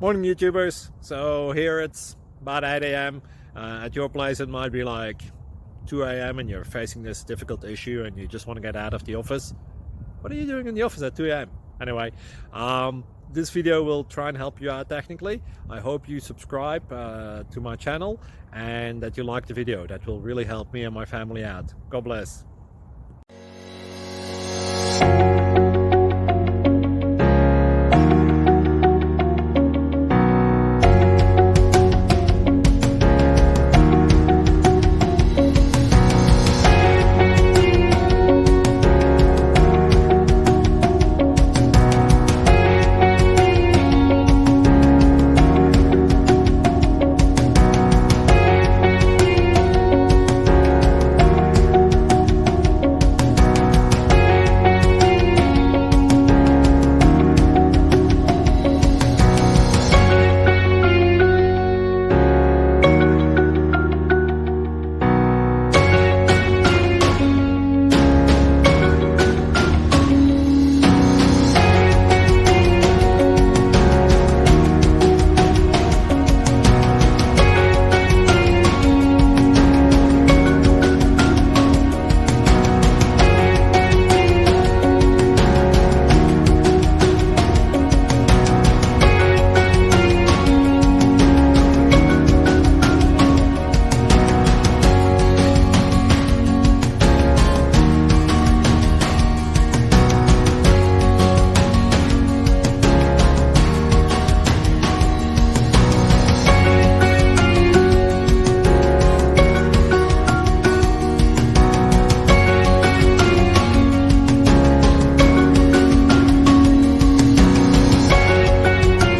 Morning YouTubers. So here it's about 8 a.m. At your place it might be like 2 a.m. and you're facing this difficult issue and you just want to get out of the office. What are you doing in the office at 2 a.m.? Anyway, this video will try and help you out technically. I hope you subscribe to my channel and that you like the video. That will really help me and my family out. God bless.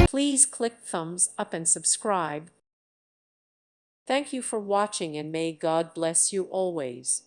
Please click thumbs up and subscribe. Thank you for watching and may God bless you always.